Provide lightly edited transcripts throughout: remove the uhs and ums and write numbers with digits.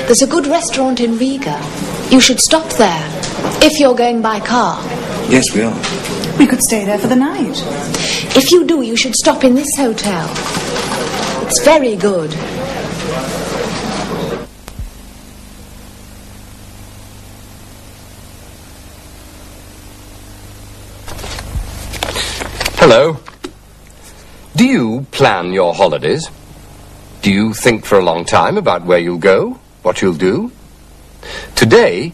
There's a good restaurant in Riga. You should stop there, if you're going by car. Yes, we are. We could stay there for the night. If you do, you should stop in this hotel. It's very good. Hello. Do you plan your holidays? Do you think for a long time about where you'll go, what you'll do? Today,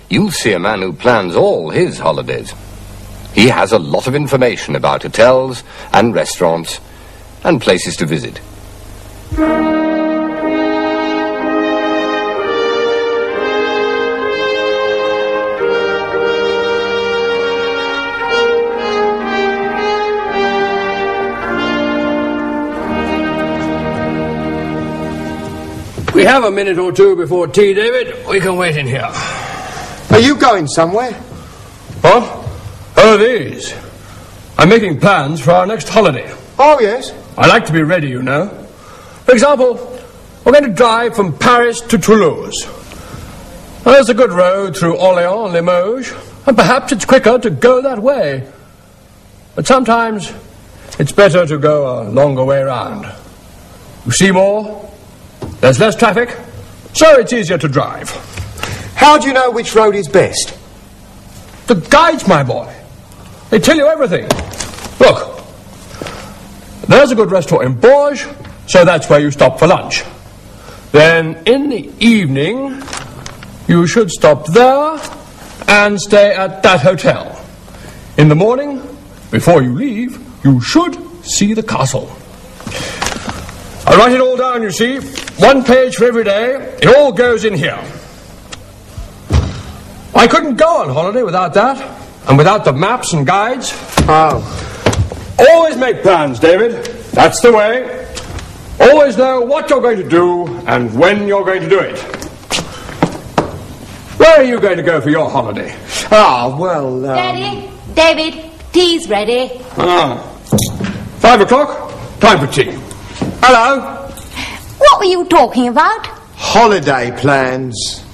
you'll see a man who plans all his holidays. He has a lot of information about hotels and restaurants and places to visit. We have a minute or two before tea, David. We can wait in here. Are you going somewhere? What? Oh, these. I'm making plans for our next holiday. Oh, yes. I like to be ready, you know. For example, we're going to drive from Paris to Toulouse. Well, there's a good road through Orléans and Limoges, and perhaps it's quicker to go that way. But sometimes it's better to go a longer way round. You see more, there's less traffic, so it's easier to drive. How do you know which road is best? The guides, my boy. They tell you everything. Look, there's a good restaurant in Bourges, so that's where you stop for lunch. Then in the evening, you should stop there and stay at that hotel. In the morning, before you leave, you should see the castle. I write it all down, you see. 1 page for every day. It all goes in here. I couldn't go on holiday without that. And without the maps and guides. Oh. Always make plans, David. That's the way. Always know what you're going to do and when you're going to do it. Where are you going to go for your holiday? Ah, well, Daddy, David, tea's ready. 5 o'clock, time for tea. Hello. What were you talking about? Holiday plans.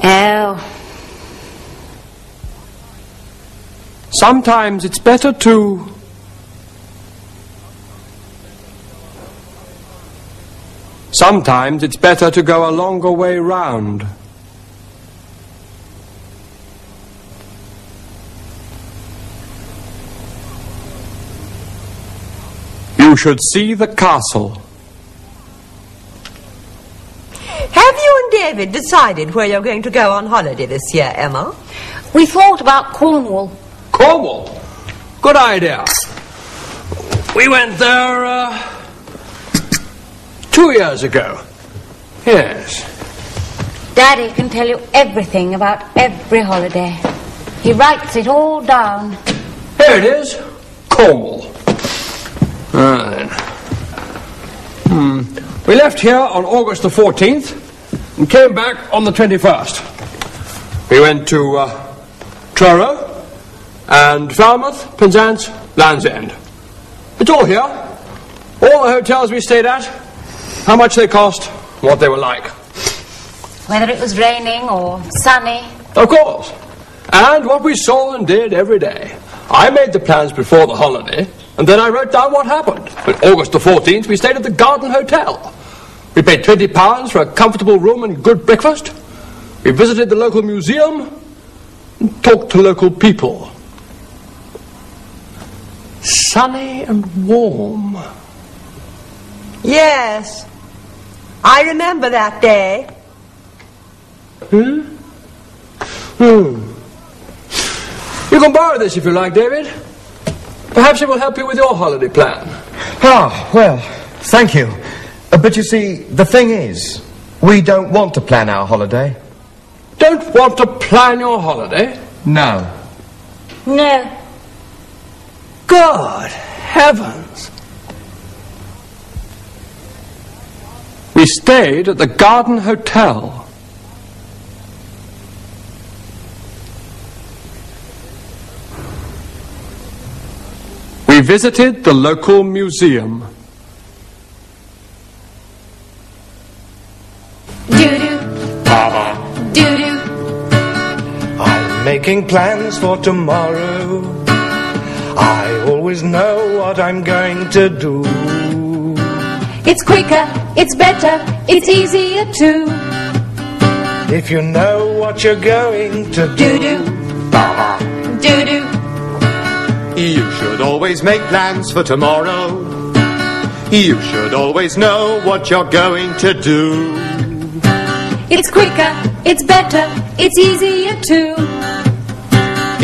Oh. Sometimes it's better to... Sometimes it's better to go a longer way round. You should see the castle. Have you and David decided where you're going to go on holiday this year, Emma? We thought about Cornwall. Cornwall? Good idea. We went there, 2 years ago. Yes. Daddy can tell you everything about every holiday. He writes it all down. Here it is. Cornwall. We left here on August the 14th and came back on the 21st. We went to Truro and Falmouth, Penzance, Land's End. It's all here. All the hotels we stayed at, how much they cost, what they were like. Whether it was raining or sunny. Of course. And what we saw and did every day. I made the plans before the holiday, and then I wrote down what happened. On August the 14th, we stayed at the Garden Hotel. We paid £20 for a comfortable room and good breakfast. We visited the local museum and talked to local people. Sunny and warm. Yes. I remember that day. You can borrow this if you like, David. Perhaps it will help you with your holiday plan. Ah, well, thank you. But you see, the thing is, we don't want to plan our holiday. Don't want to plan your holiday? No. No. Good heavens. We stayed at the Garden Hotel. We visited the local museum. Doo-doo. Baba. Doo-doo. I'm making plans for tomorrow. I always know what I'm going to do. It's quicker, it's better, it's easier too. If you know what you're going to do. Doo-doo. Baba. Doo-doo. You should always make plans for tomorrow. You should always know what you're going to do. It's quicker, it's better, it's easier too.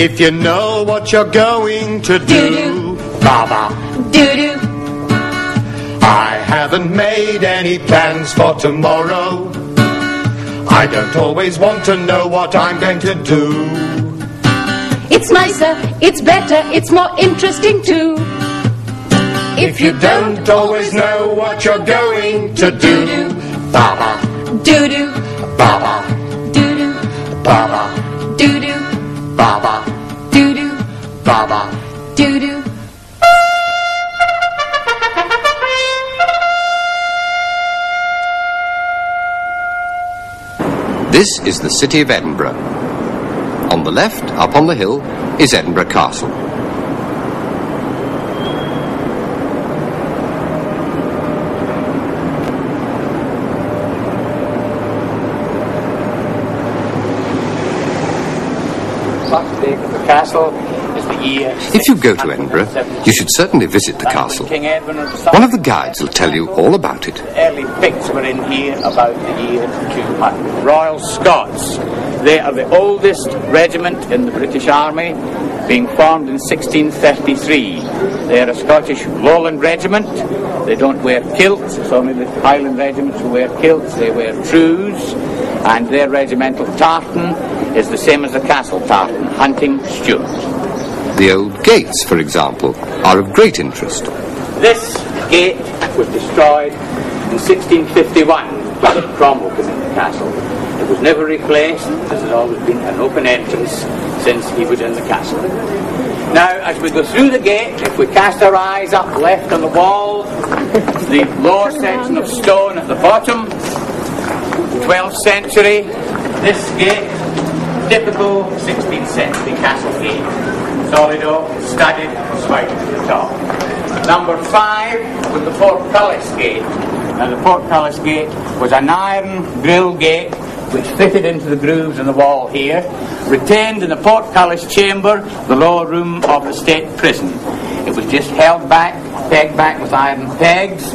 If you know what you're going to do. Doo-doo. Baba. Doo-doo. I haven't made any plans for tomorrow. I don't always want to know what I'm going to do. It's nicer, it's better, it's more interesting too. If you don't always know what you're going to do. Baba. Doo-doo. Baba. Doo-doo. Baba. Doo-doo. Baba. Doo-doo. Baba. Doo-doo. This is the city of Edinburgh. On the left, up on the hill, is Edinburgh Castle. The castle is the year. If you go to Edinburgh, you should certainly visit the castle. One of the guides will tell you all about it. Early pics were in here about the year 200. Royal Scots. They are the oldest regiment in the British Army, being formed in 1633. They are a Scottish Lowland regiment. They don't wear kilts. It's only the Highland regiments who wear kilts. They wear trews, and their regimental tartan is the same as the castle tartan, hunting Stuart. The old gates, for example, are of great interest. This gate was destroyed in 1651 when Cromwell came into the castle. It was never replaced. This has always been an open entrance since he was in the castle. Now, as we go through the gate, if we cast our eyes up left on the wall, the lower section of stone at the bottom, 12th century, this gate, typical 16th century castle gate. Solid oak, studded, spiked at the top. Number 5 was the portcullis gate. Now the portcullis gate was an iron grill gate which fitted into the grooves in the wall here, retained in the portcullis chamber, the lower room of the state prison. It was just held back, pegged back with iron pegs,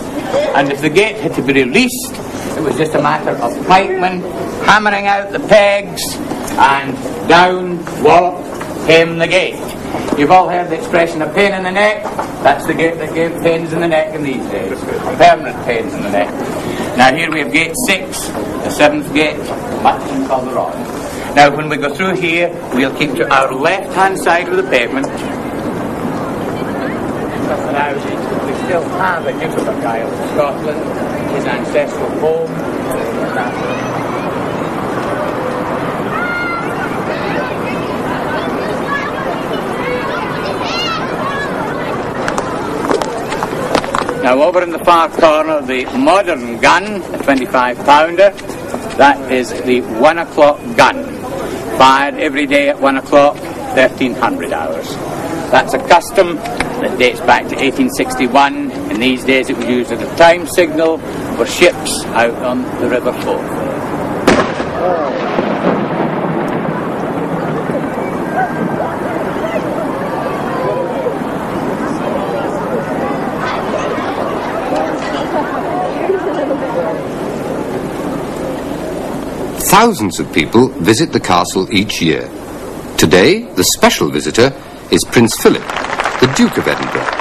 and if the gate had to be released, it was just a matter of pikemen hammering out the pegs, and down, wallop, came the gate. You've all heard the expression, a pain in the neck. That's the gate that gave pains in the neck in these days. Permanent pains in the neck. Now here we have gate 6, the 7th gate, Buckingham called the Royal. Now when we go through here, we'll keep to our left-hand side of the pavement. Now we still have a Duke of Argyll in Scotland, his ancestral home. Now over in the far corner, the modern gun, a 25-pounder, that is the 1 o'clock gun, fired every day at 1 o'clock, 1300 hours. That's a custom that dates back to 1861. In these days it was used as a time signal for ships out on the River Forth. Thousands of people visit the castle each year. Today, the special visitor is Prince Philip, the Duke of Edinburgh.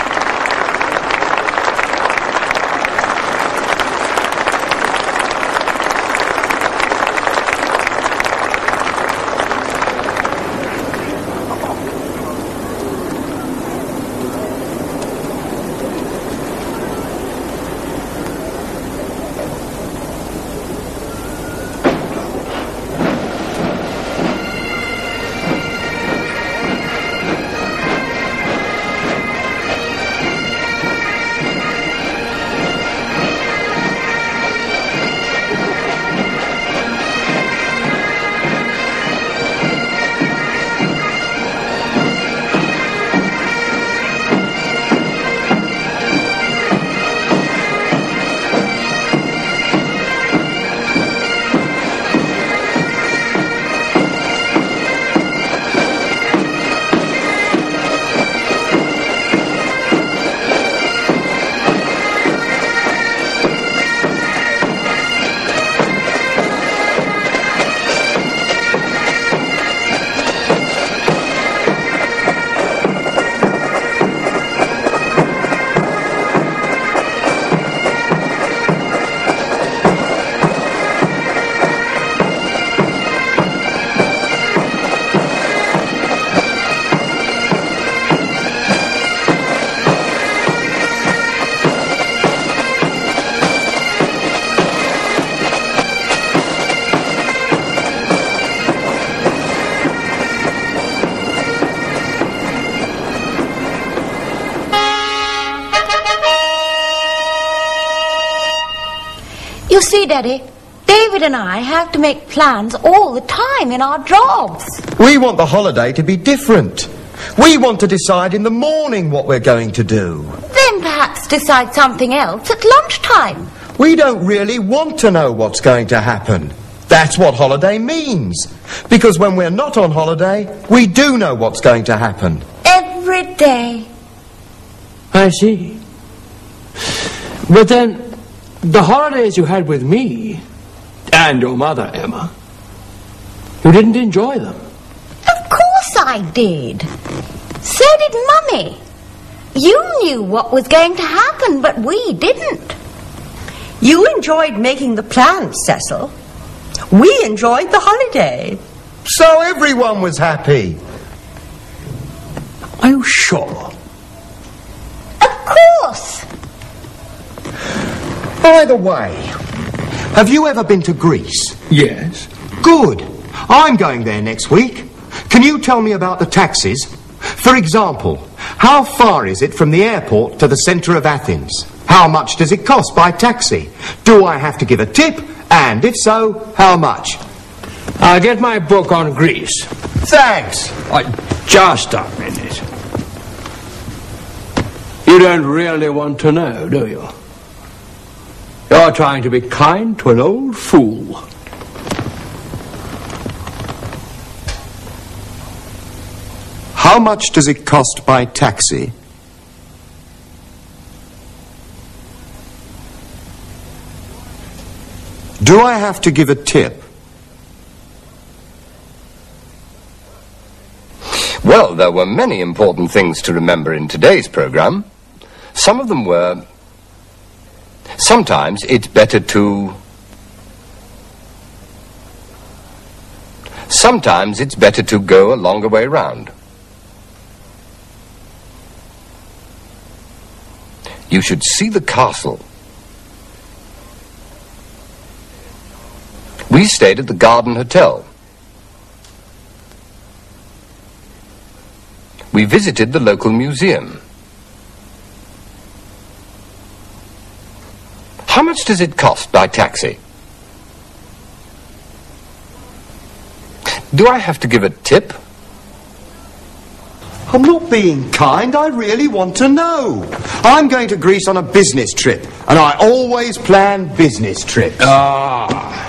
You see, Daddy, David and I have to make plans all the time in our jobs. We want the holiday to be different. We want to decide in the morning what we're going to do. Then perhaps decide something else at lunchtime. We don't really want to know what's going to happen. That's what holiday means. Because when we're not on holiday, we do know what's going to happen. Every day. I see. But then, the holidays you had with me, and your mother, Emma, you didn't enjoy them. Of course I did. So did Mummy. You knew what was going to happen, but we didn't. You enjoyed making the plans, Cecil. We enjoyed the holiday. So everyone was happy. Are you sure? Of course. By the way, have you ever been to Greece? Yes. Good. I'm going there next week. Can you tell me about the taxis? For example, how far is it from the airport to the centre of Athens? How much does it cost by taxi? Do I have to give a tip? And if so, how much? I'll get my book on Greece. Thanks. Just a minute. You don't really want to know, do you? You're trying to be kind to an old fool. How much does it cost by taxi? Do I have to give a tip? Well, there were many important things to remember in today's program. Some of them were, sometimes it's better to go a longer way round. You should see the castle. We stayed at the Garden Hotel. We visited the local museum. How much does it cost by taxi? Do I have to give a tip? I'm not being kind, I really want to know. I'm going to Greece on a business trip, and I always plan business trips. Ah.